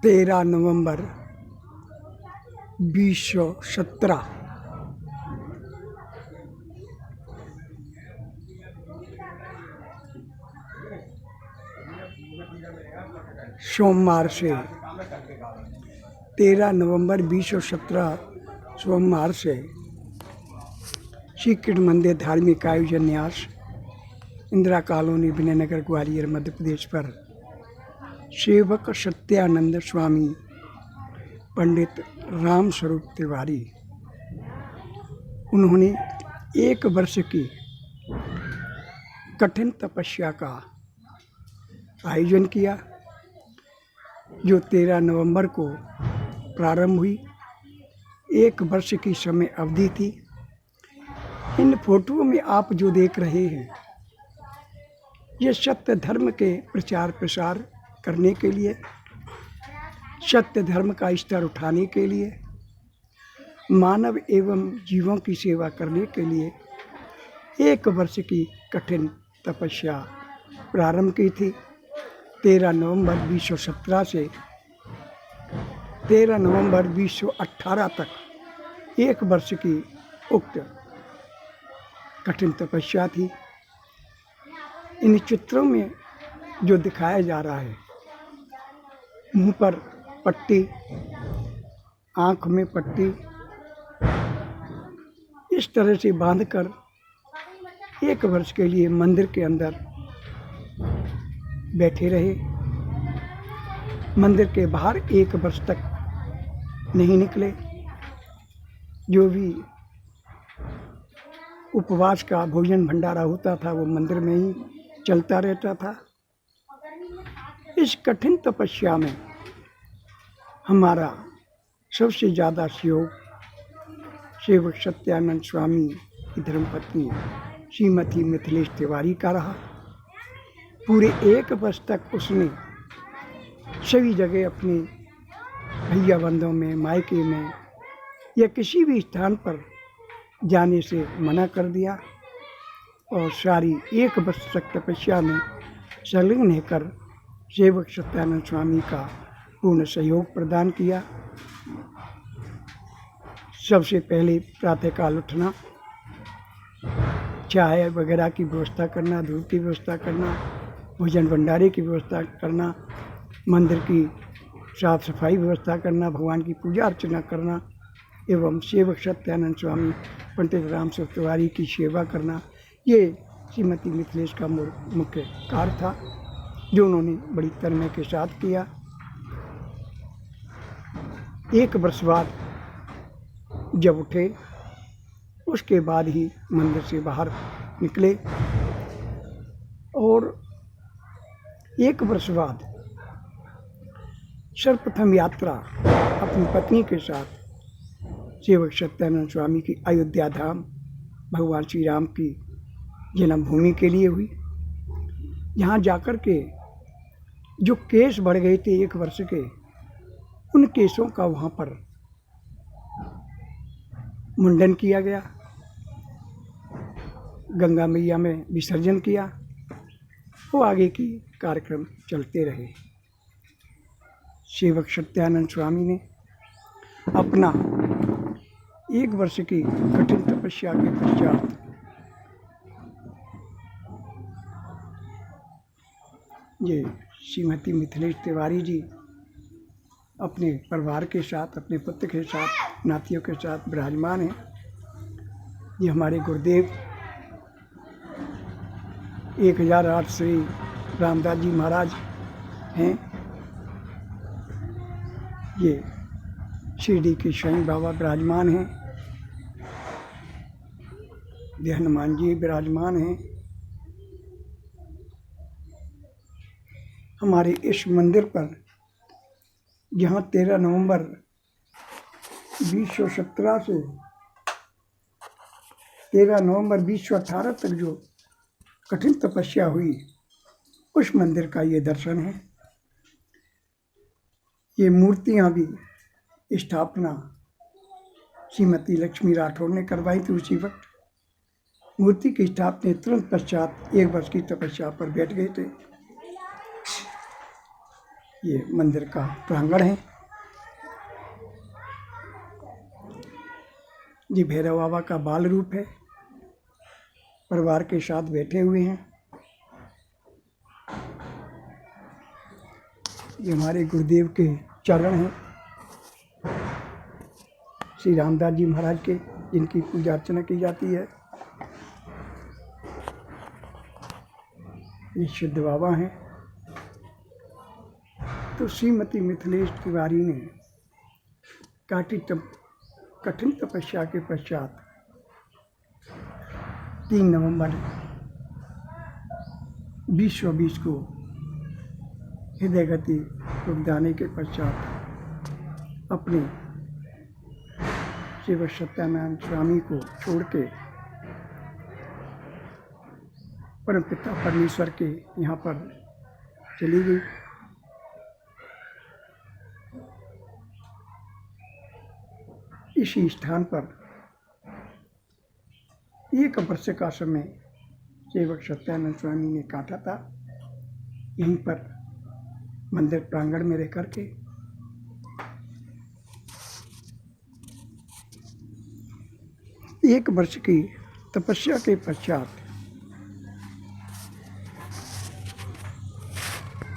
13 नवंबर 2017 सोमवार से 13 नवंबर 2017 सोमवार से श्री कृष्ण मंदिर धार्मिक आयोजन न्यास इंदिरा कॉलोनी विनयनगर ग्वालियर मध्य प्रदेश पर सेवक सत्यानंद स्वामी पंडित राम स्वरूप तिवारी उन्होंने 1 वर्ष की कठिन तपस्या का आयोजन किया जो 13 नवंबर को प्रारंभ हुई। 1 वर्ष की समय अवधि थी। इन फोटो में आप जो देख रहे हैं ये सत्य धर्म के प्रचार प्रसार करने के लिए, सत्य धर्म का स्तर उठाने के लिए, मानव एवं जीवों की सेवा करने के लिए 1 वर्ष की कठिन तपस्या प्रारंभ की थी। 13 नवंबर 2017 से 13 नवंबर 2018 तक 1 वर्ष की उक्त कठिन तपस्या थी। इन चित्रों में जो दिखाया जा रहा है, मुंह पर पट्टी, आँख में पट्टी, इस तरह से बांधकर 1 वर्ष के लिए मंदिर के अंदर बैठे रहे। मंदिर के बाहर 1 वर्ष तक नहीं निकले। जो भी उपवास का भोजन भंडारा होता था वो मंदिर में ही चलता रहता था। इस कठिन तपस्या में हमारा सबसे ज़्यादा सहयोग सेवक सत्यानंद स्वामी की धर्मपत्नी श्रीमती मिथिलेश तिवारी का रहा। पूरे 1 वर्ष तक उसने सभी जगह अपने भैया बंधुओं में, मायके में या किसी भी स्थान पर जाने से मना कर दिया और सारी 1 वर्ष तक तपस्या में संलग्न होकर सेवक सत्यानंद स्वामी का पूर्ण सहयोग प्रदान किया। सबसे पहले प्रातःकाल उठना, चाय वगैरह की व्यवस्था करना, दूध की व्यवस्था करना, भोजन भंडारे की व्यवस्था करना, मंदिर की साफ सफाई व्यवस्था करना, भगवान की पूजा अर्चना करना एवं सेवक सत्यानंद स्वामी पंडित राम स्वरूप तिवारी की सेवा करना, ये श्रीमती मिथिलेश का मुख्य कार्य था जो उन्होंने बड़ी तन्मय के साथ किया। 1 वर्ष बाद जब उठे उसके बाद ही मंदिर से बाहर निकले और 1 वर्ष बाद सर्वप्रथम यात्रा अपनी पत्नी के साथ सेवक सत्यानंद स्वामी की अयोध्या धाम भगवान श्री राम की जन्मभूमि के लिए हुई। यहाँ जाकर के जो केस बढ़ गए थे 1 वर्ष के, उन केसों का वहाँ पर मुंडन किया गया, गंगा मैया में विसर्जन किया। वो आगे की कार्यक्रम चलते रहे। सेवक सत्यानंद स्वामी ने अपना 1 वर्ष की कठिन तपस्या के पश्चात ये श्रीमती मिथिलेश तिवारी जी अपने परिवार के साथ, अपने पुत्र के साथ, नातियों के साथ विराजमान हैं। ये हमारे गुरुदेव 1008 श्री रामदास जी महाराज हैं। ये शिरडी के स्वयं बाबा विराजमान हैं। ये हनुमान जी विराजमान हैं। हमारे इस मंदिर पर जहाँ 13 नवंबर 2017 से 13 नवंबर 2018 तक जो कठिन तपस्या हुई, उस मंदिर का ये दर्शन है। ये मूर्तियाँ भी स्थापना श्रीमती लक्ष्मी राठौर ने करवाई थी। उसी वक्त मूर्ति की स्थापना तुरंत पश्चात 1 वर्ष की तपस्या पर बैठ गए थे। ये मंदिर का प्रांगण है। जी भैरव बाबा का बाल रूप है, परिवार के साथ बैठे हुए हैं। ये हमारे गुरुदेव के चरण हैं, श्री रामदास जी महाराज के, जिनकी पूजा अर्चना की जाती है। ये सिद्ध बाबा हैं। तो श्रीमती मिथिलेश तिवारी ने कठिन तपस्या के पश्चात 3 नवंबर 2020 को हृदय गति रुक जाने के पश्चात अपने सेवक सत्यानंद स्वामी को छोड़ के परमपिता परमेश्वर के यहाँ पर चली गई। इसी स्थान पर 1 वर्ष का समय सेवक सत्यानंद स्वामी ने काटा था। यहीं पर मंदिर प्रांगण में रह करके 1 वर्ष की तपस्या के पश्चात